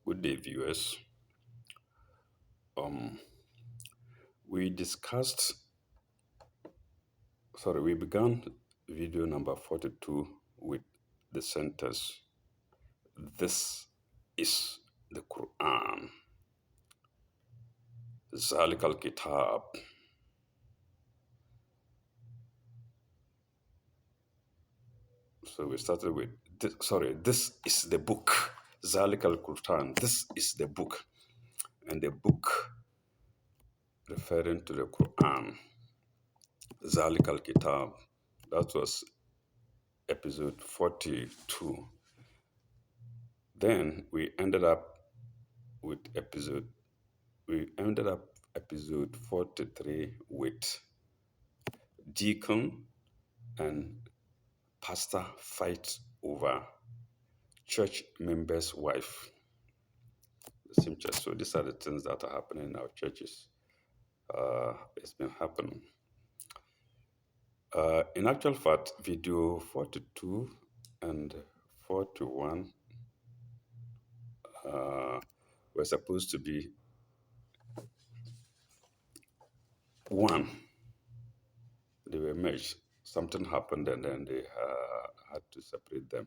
Good day, viewers. Um, we discussed, we began video number 42 with the sentence, "This is the Quran, Zalik al Kitab." So we started with, this is the book, Zalik al Quran. This is the book. And the book referring to the Quran, Zalik al Kitab. That was episode 42. Then with episode we ended up episode 43 with deacon and pastor fight over church member's wife, the same church. So these are the things that are happening in our churches. It's been happening. In actual fact, video 42 and 41 were supposed to be one. They were merged. Something happened and then they had to separate them.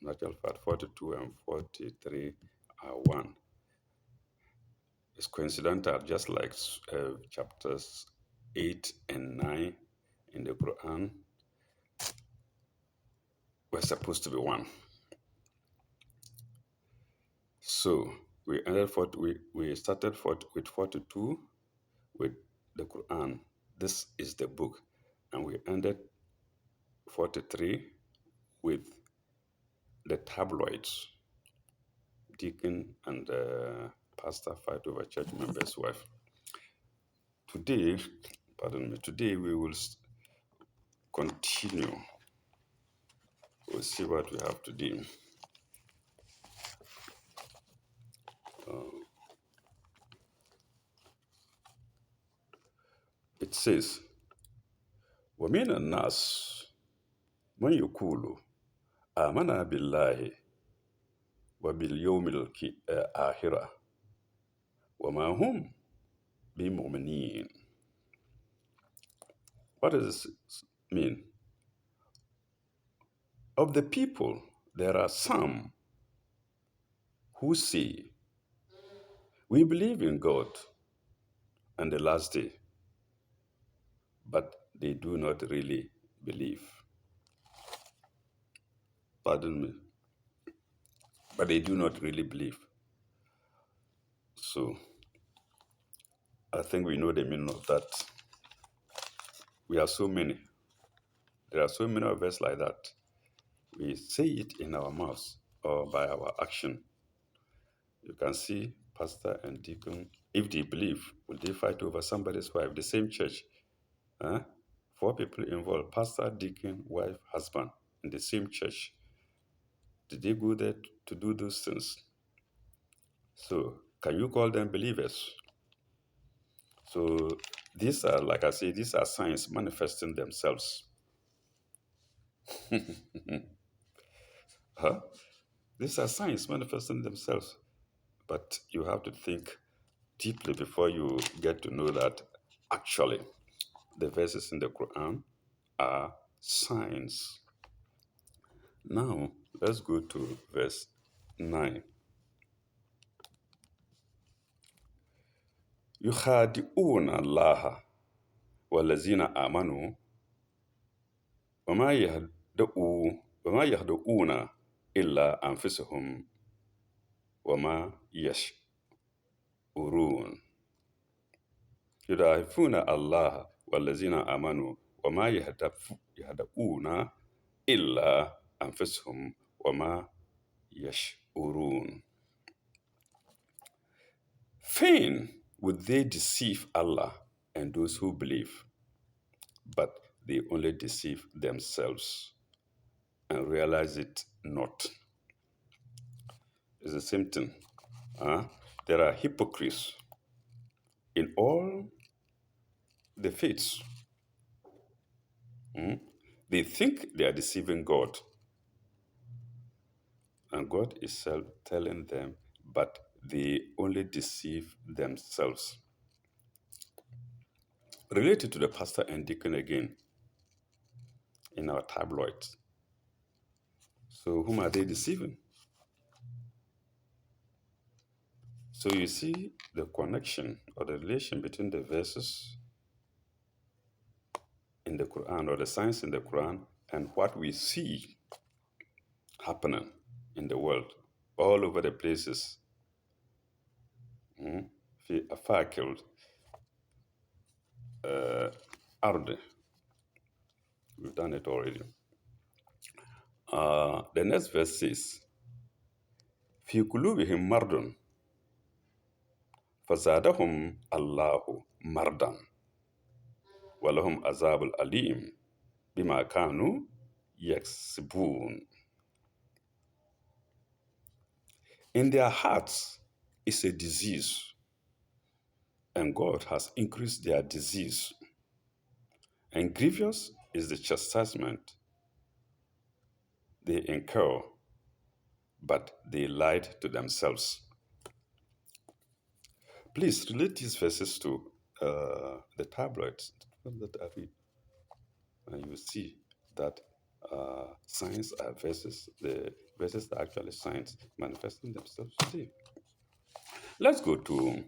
In actual fact, 42 and 43 are one. It's coincidental, just like chapters 8 and 9 in the Quran were supposed to be one. So we started with 42 with the Quran. This is the book. And we ended 43 with the tabloids, deacon and pastor fight over church member's wife. Today we will continue. We'll see what we have today. It says, وَمِنَ النَّاسِ مَنْ يَقُولُ آمَنَا بِاللَّهِ وَبِالْيَوْمِ الْآخِرَةِ وَمَا هُمْ بِمُؤْمِنِينَ. What does this mean? Of the people, there are some who say, we believe in God and the last day, but they do not really believe. Pardon me. But they do not really believe. So I think we know the meaning of that. We are so many. There are so many of us like that. We say it in our mouths or by our action. You can see pastor and deacon, if they believe, will they fight over somebody's wife? The same church. Huh? 4 people involved, pastor, deacon, wife, husband, in the same church. Did they go there to do those things? So can you call them believers? So these are, like I say, these are signs manifesting themselves. Huh? These are signs manifesting themselves. But you have to think deeply before you get to know that actually the verses in the Quran are signs. Now, let's go to verse 9. يخادعون الله والذين آمنوا وما يخدعون إلا أنفسهم وما يشعرون. يضاعفون الله والذين آمنوا وما يهدؤون إلا أنفسهم وما يشعرون. Fain would they deceive Allah and those who believe, but they only deceive themselves and realize it not. It's the same thing. There are hypocrites in all the faiths. They think they are deceiving God. And God is telling them, but they only deceive themselves. Related to the pastor and deacon again in our tabloids. So, whom are they deceiving? So, you see the connection or the relation between the verses in the Quran or the signs in the Quran and what we see happening in the world, all over the places. في أفاكل أرض. We've done it already. The next verse says, في قلوبهم مرض فزادهم الله مرضا ولهم عذاب أليم بما كانوا يكسبون. In their hearts is a disease, and God has increased their disease. And grievous is the chastisement they incur, but they lied to themselves. Please relate these verses to the tablets that I read, and you will see that signs are verses. The verses are actually signs manifesting themselves today. Let's go to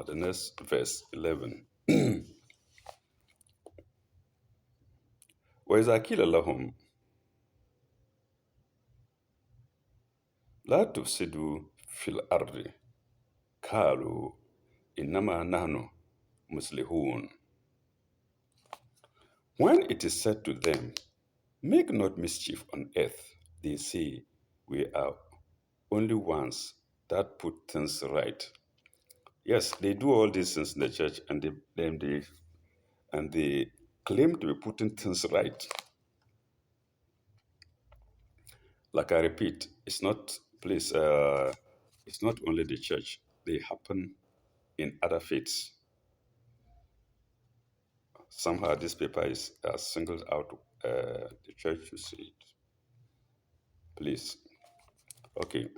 the next verse 11. وإذا قيل لهم لا تفسدوا في الأرض قالوا إنما نحن مصلحون. When it is said to them, make not mischief on earth, they say, we are only ones that put things right. Yes, they do all these things in the church, and they claim to be putting things right. Like I repeat, it's not please. It's not only the church; they happen in other faiths. Somehow, this paper is singled out the church to see it. Please, okay.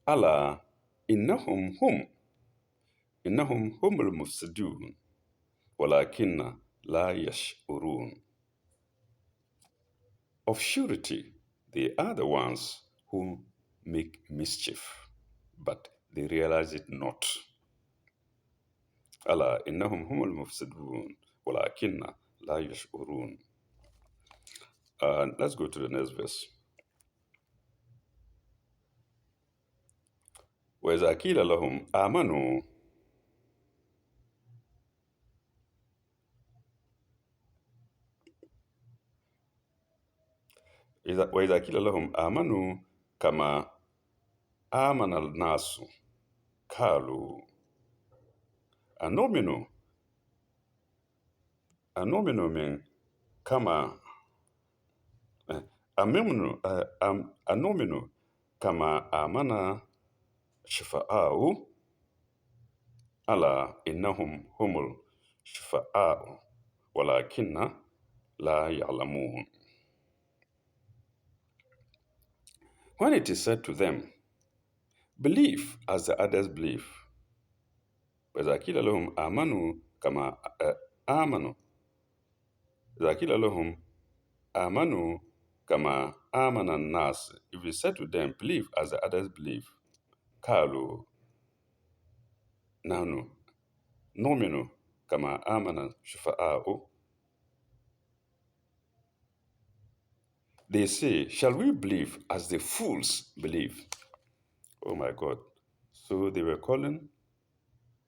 Allah, innahum humul mufsidun, walakinna la yash'urun. Of surety, they are the ones who make mischief, but they realize it not. Allah, innahum humul mufsidun, walakinna la yash'urun. Let's go to the next verse. وإذا قيل لهم آمنوا وإذا قيل لهم آمنوا كما آمن الناس قالوا أنؤمن من كما أنؤمن كما آمن شفعاء ألا إنهم هم الشفعاء ولكن لا يعلمون. When it is said to them, believe as the others believe, وإذا قيل لهم آمنوا كما آمنوا إذا قيل لهم آمنوا كما آمن الناس, if we said to them, believe as the others believe, قالوا نحن نؤمن كما آمن الشفعاء, they say, shall we believe as the fools believe? Oh my God. So they were calling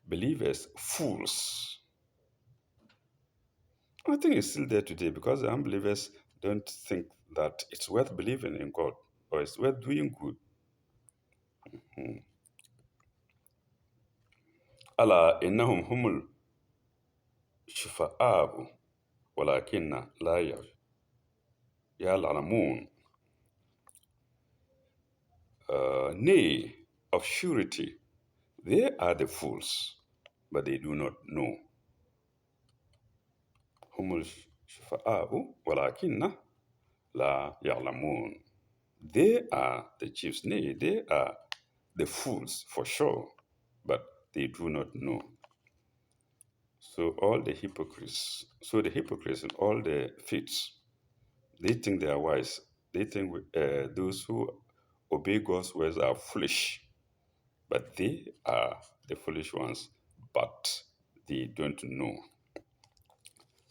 believers fools. I think it's still there today because the unbelievers don't think that it's worth believing in God or it's worth doing good. ألا إنهم هم الشفعاء ولكن لا يعلمون. Nay, of surety, they are the fools, but they do not know. هم الشفعاء ولكن لا يعلمون. They are the chiefs, nay, they are the fools for sure, but they do not know. So the hypocrites in all the faiths, they think they are wise. They think those who obey God's words are foolish, but they are the foolish ones, but they don't know.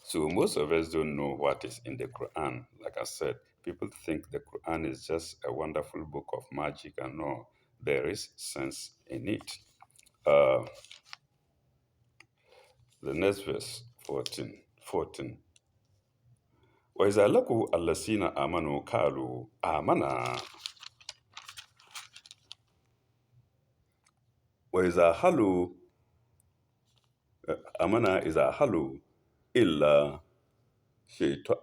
So most of us don't know what is in the Quran. Like I said, people think the Quran is just a wonderful book of magic, and no, there is sense in it. Uh, the next verse, 14. وإذا لقوا الذين آمنوا قالوا آمنا وإذا حلوا آمنا إذا حلوا إلا شيطان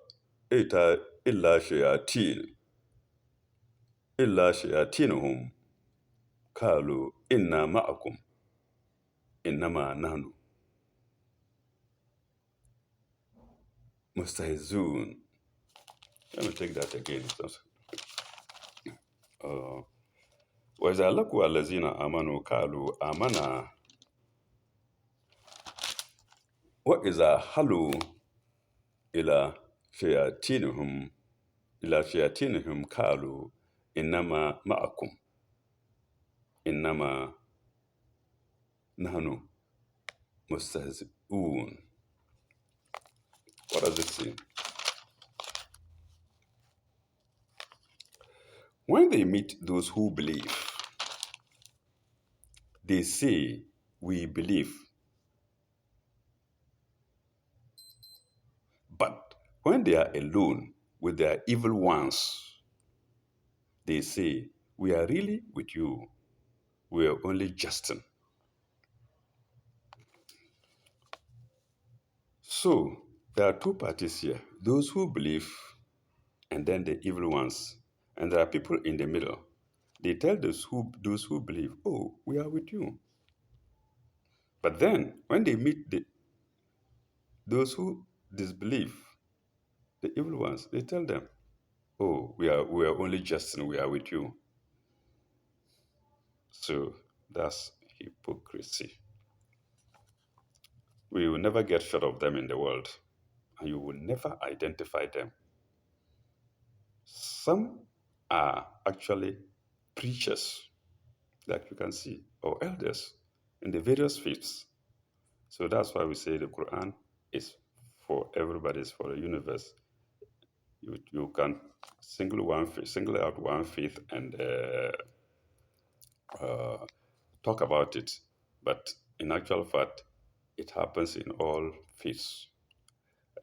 إلا شياطين إلا شياطينهم قالوا إنا معكم إنما نحن مستهزئون. Let me take that again. Uh, وإذا لقوا الذين آمنوا قالوا آمنا وإذا حلوا إلى شياطينهم قالوا إنما معكم إنما نحن مستهزئون. What does it say? When they meet those who believe, they say, we believe. But when they are alone with their evil ones, they say, we are really with you. We are only jesting. So there are two parties here, those who believe and then the evil ones. And there are people in the middle. They tell those who believe, oh, we are with you. But then when they meet those who disbelieve, the evil ones, they tell them, oh, we are only jesting, we are with you. So that's hypocrisy. We will never get short of them in the world, and you will never identify them. Some are actually preachers, like you can see, or elders in the various faiths. So that's why we say the Quran is for everybody, it's for the universe. You can single out one faith and talk about it, but in actual fact, it happens in all faiths,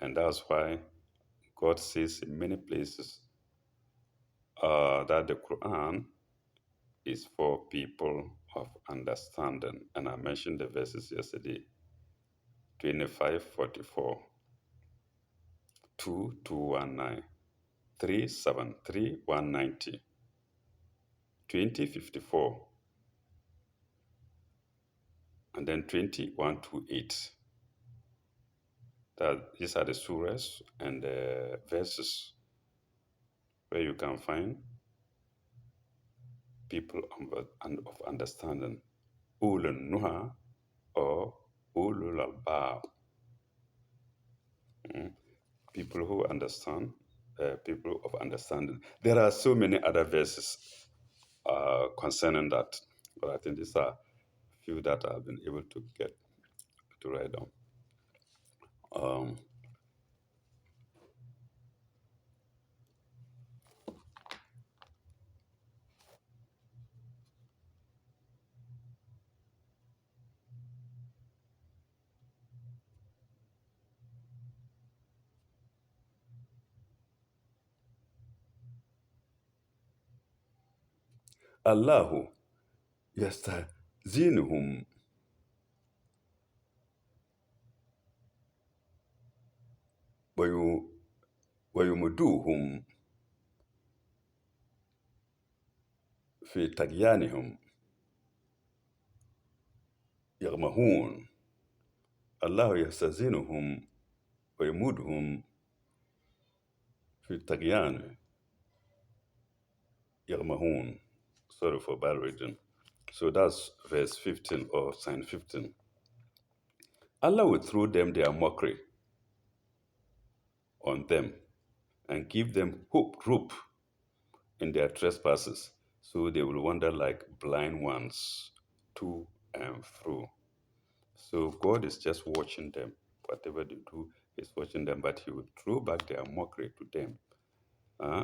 and that's why God says in many places that the Quran is for people of understanding. And I mentioned the verses yesterday: 25:44, 2:219, 3:7, 20:54, and then 21:28. That these are the surahs and the verses where you can find people of understanding, ulul nuha or ulul albab, people who understand, people of understanding. There are so many other verses concerning that, but I think these are few that I've been able to get to write down. Um, Allahu yastazinuhum ويمدوهم في طغيانهم يغمهون. الله يستزينهم ويمودهم في الطغيان يغمهون. Sorry for bad reading. So that's verse 15 or sign 15. Allah will throw them their mockery on them and give them hope in their trespasses. So they will wander like blind ones to and fro. So God is just watching them. Whatever they do, He's watching them, but He will throw back their mockery to them.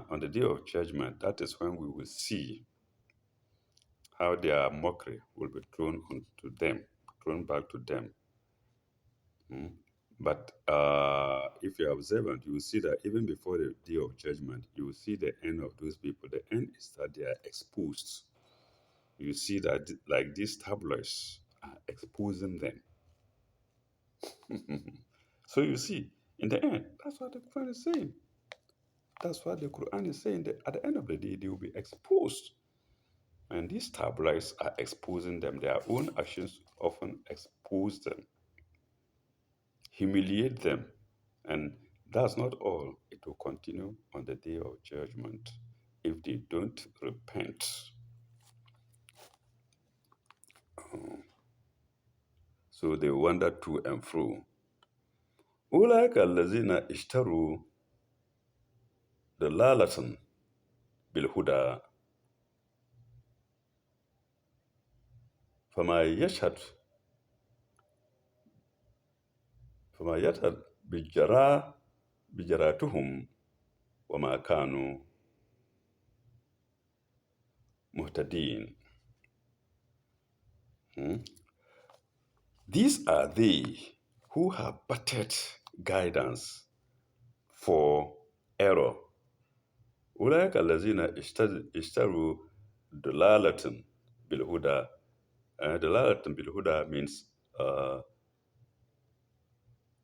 On the day of judgment, that is when we will see how their mockery will be thrown onto them, thrown back to them. Mm. But if you are observant, you will see that even before the day of judgment, you will see the end of those people. The end is that they are exposed. You see that, like these tabloids are exposing them. So you see, in the end, that's what the Quran is saying. That's what the Quran is saying. That at the end of the day, they will be exposed. And these tabloids are exposing them. Their own actions often expose them, humiliate them. And that's not all. It will continue on the day of judgment if they don't repent. So they wander to and fro. أولئك الذين اشتروا ضلالة بالهدى فما يشهد فما يشهد بجراتهم وما كانوا مهتدين. Hmm? These are they who have battered guidance for error. أولئك الذين اشتروا ضلالة بالهدى. ضلالة بالهدى means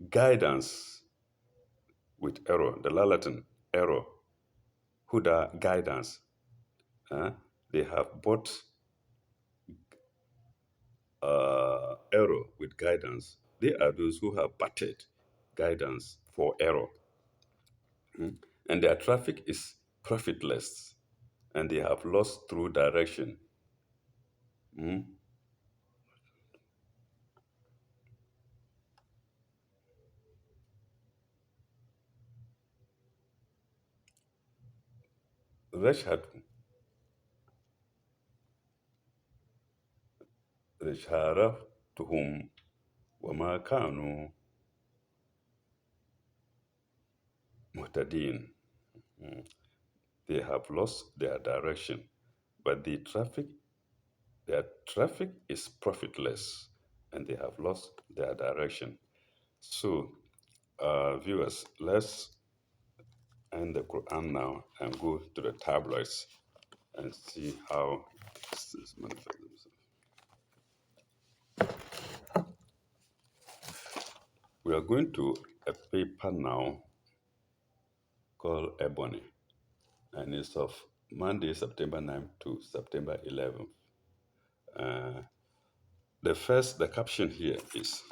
guidance with error. ضلالة, error. Huda, guidance. They have bought error with guidance. They are those who have battered guidance for error. And their traffic is profitless, and they have lost true direction. رشارتهم وما كانوا مهتدين. They have lost their direction, but their traffic is profitless, and they have lost their direction. So, viewers, let's end the Quran now and go to the tabloids and see how this is manifested. We are going to a paper now called Ebony, and it's of Monday, September 9th to September 11th. The caption here is,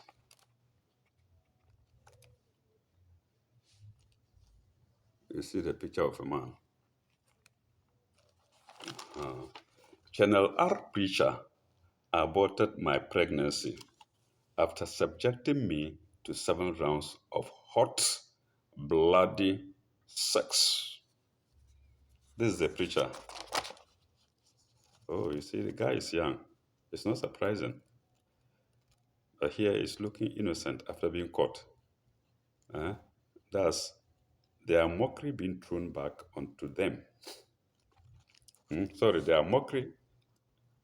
you see the picture of a man. Channel R preacher aborted my pregnancy after subjecting me to 7 rounds of hot, bloody sex. This is the preacher. Oh, you see, the guy is young. It's not surprising. But here he's looking innocent after being caught. Thus, their mockery being thrown back onto them. Their mockery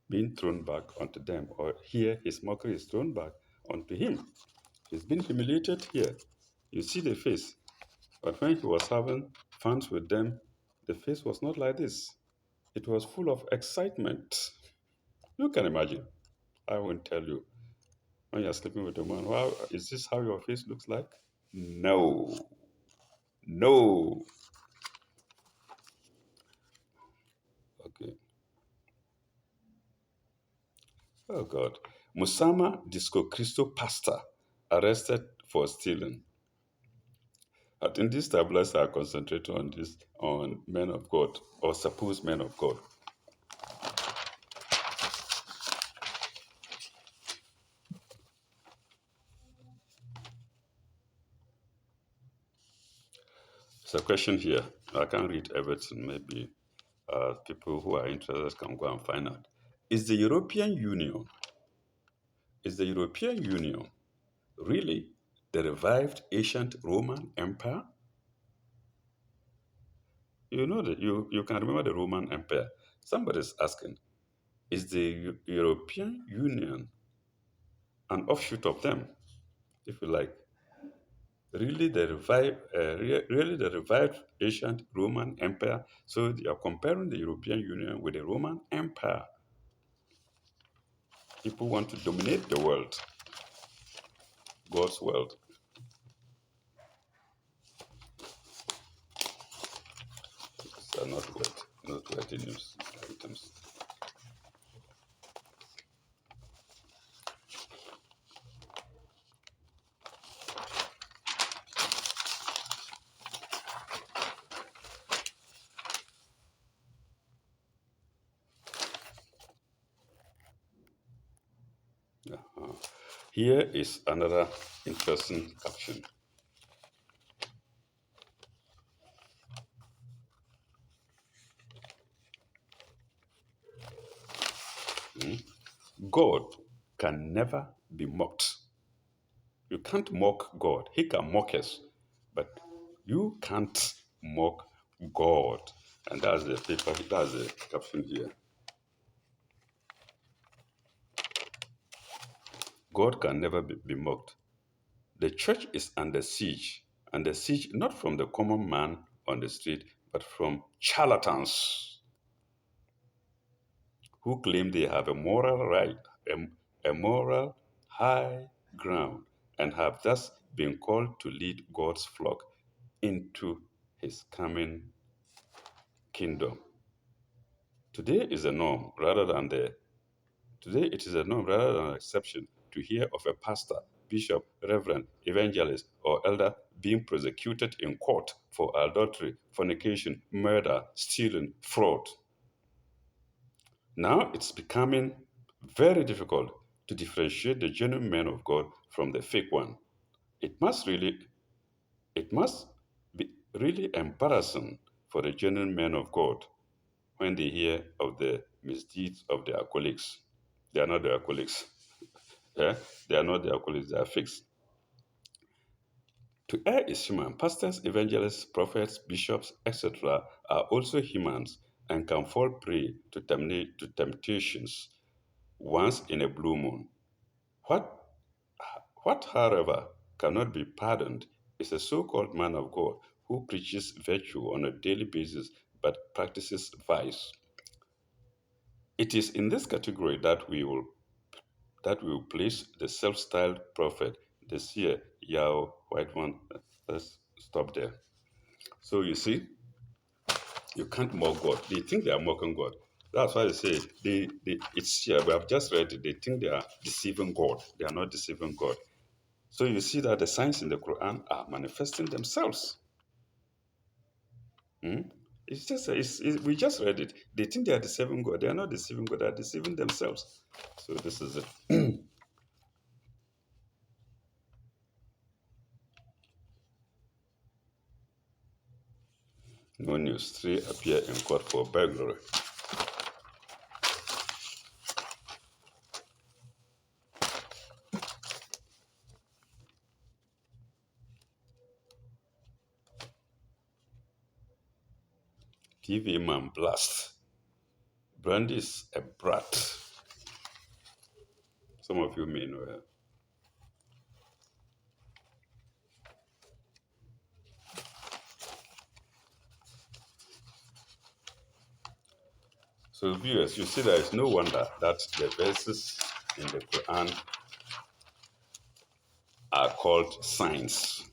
being thrown back onto them. Or here, his mockery is thrown back onto him. He's been humiliated here. You see the face. But when he was having fun with them, the face was not like this. It was full of excitement. You can imagine. I won't tell you. When you're sleeping with a man, wow, is this how your face looks like? No. No. Okay. Oh, God. Musama Disco Cristo pastor arrested for stealing. I think these tablets are concentrated on this on men of God or supposed men of God. There's a question here. I can't read everything. Maybe people who are interested can go and find out. Is the European Union is the European Union really the revived ancient Roman Empire? You know that you can remember the Roman Empire. Somebody's asking, is the European Union an offshoot of them, if you like? Really the revived ancient Roman Empire. So you are comparing the European Union with the Roman Empire. People want to dominate the world, God's world. So not wet news items. Uh-huh. Here is another interesting caption. God can never be mocked. You can't mock God. He can mock us, but you can't mock God. And that's the paper. That's the caption here. God can never be mocked. The church is under siege, and the siege not from the common man on the street, but from charlatans who claim they have a moral right, a moral high ground, and have thus been called to lead God's flock into his coming kingdom. Today is a norm rather than the Today it is a norm rather than an exception to hear of a pastor, bishop, reverend, evangelist, or elder being prosecuted in court for adultery, fornication, murder, stealing, fraud. Now it's becoming very difficult to differentiate the genuine man of God from the fake one. It must really it must be really embarrassing for the genuine men of God when they hear of the misdeeds of their colleagues. They are not their colleagues. Yeah? They are not their colleagues, they are fakes. To err is human. Pastors, evangelists, prophets, bishops, etc. are also humans and can fall prey to temptations once in a blue moon. What, however, cannot be pardoned is a so called man of God who preaches virtue on a daily basis but practices vice. It is in this category that we will place the self-styled prophet, the seer, Yao White One. Let's stop there. So you see, you can't mock God. They think they are mocking God. That's why I say it's here. We have just read it. They think they are deceiving God. They are not deceiving God. So you see that the signs in the Quran are manifesting themselves. Hmm? We just read it. They think they are deceiving God. They are not deceiving God. They are deceiving themselves. So this is it. No news. Three appear in court for burglary. TV man blast. Brandy is a brat. Some of you may know her. So, viewers, you see that it's no wonder that the verses in the Quran are called signs.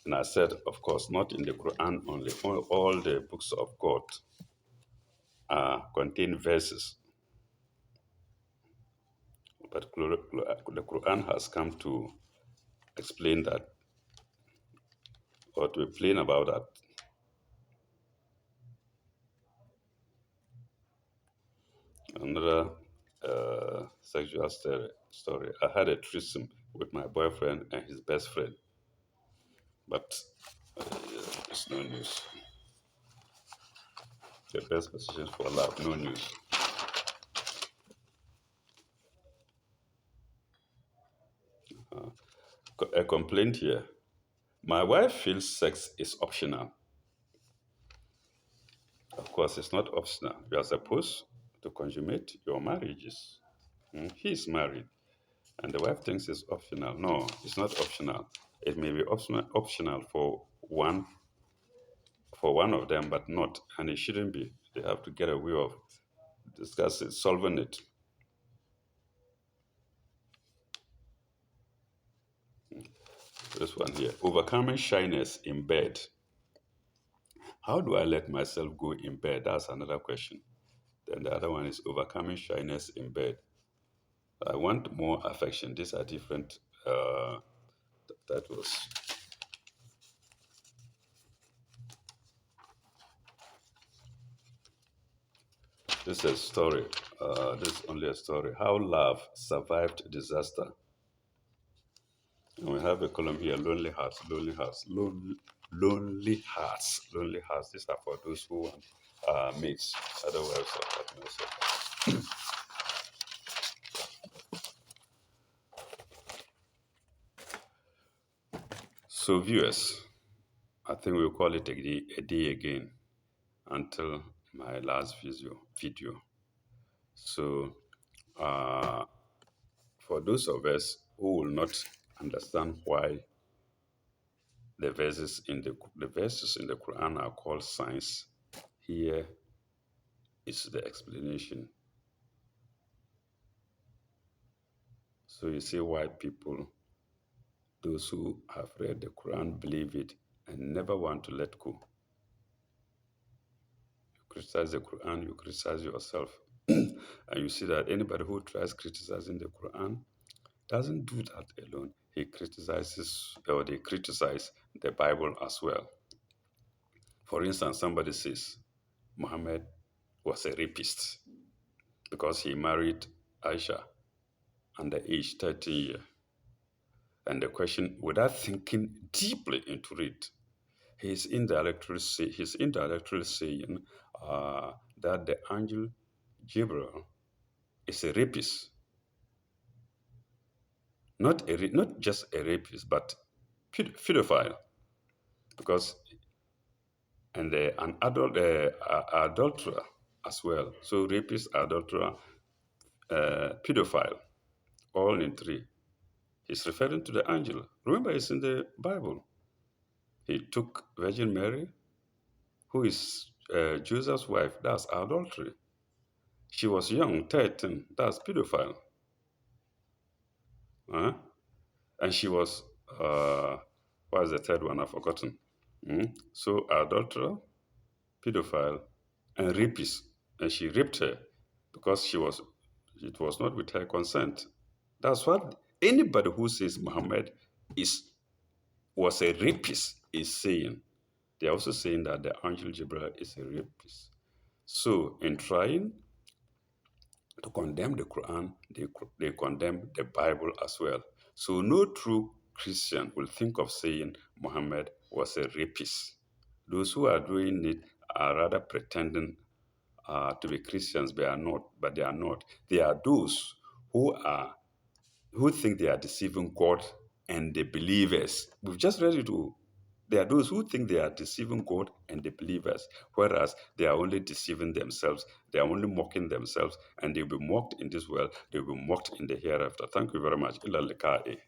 And I said, of course, not in the Quran only. All the books of God contain verses. But the Quran has come to explain that or to be plain about that. Another sexual story. I had a threesome with my boyfriend and his best friend, but it's no news. The best positions for love, no news. A complaint here. My wife feels sex is optional. Of course, it's not optional. You are supposed to consummate your marriages. He's married, and the wife thinks it's optional. No, it's not optional. It may be optional for one of them, but not, and it shouldn't be. They have to get a way of discussing, solving it. This one here, overcoming shyness in bed. How do I let myself go in bed? That's another question. Then the other one is overcoming shyness in bed. I want more affection. These are different titles. This is a story. This is only a story. How love survived disaster. And we have a column here, lonely hearts, lonely hearts, lonely hearts, lonely hearts. These are for those who want mates, otherwise partners. So viewers, I think we'll call it a day again until my last video. So uh, for those of us who will not understand why the verses in the Quran are called signs, here is the explanation. So you see why people, those who have read the Quran, believe it and never want to let go. You criticize the Quran, you criticize yourself. And you see that anybody who tries criticizing the Quran doesn't do that alone. He criticizes, or they criticize the Bible as well. For instance, somebody says Muhammad was a rapist because he married Aisha under age 13 years. And the question, without thinking deeply into it, he's indirectly saying that the angel Gabriel is a rapist, not just a rapist, but pedophile, because an adulterer as well. So rapist, adulterer, pedophile, all in three. He's referring to the angel. Remember, it's in the Bible. He took Virgin Mary, who is Joseph's wife. That's adultery. She was young, 13. That's pedophile. Huh? And she was, what is the third one? I've forgotten. So, adulterer, pedophile, and rapist. And she raped her because it was not with her consent. That's what anybody who says Muhammad is was a rapist is saying. They're also saying that the angel Gabriel is a rapist. So, in trying to condemn the Quran, they condemn the Bible as well. So, no true Christian will think of saying Muhammad was a rapist. Those who are doing it are rather pretending to be Christians, but they are not. They are those who think they are deceiving God and the believers. We've just read it all. There are those who think they are deceiving God and the believers, whereas they are only deceiving themselves. They are only mocking themselves, and they'll be mocked in this world. They'll be mocked in the hereafter. Thank you very much. Ila liqa'i.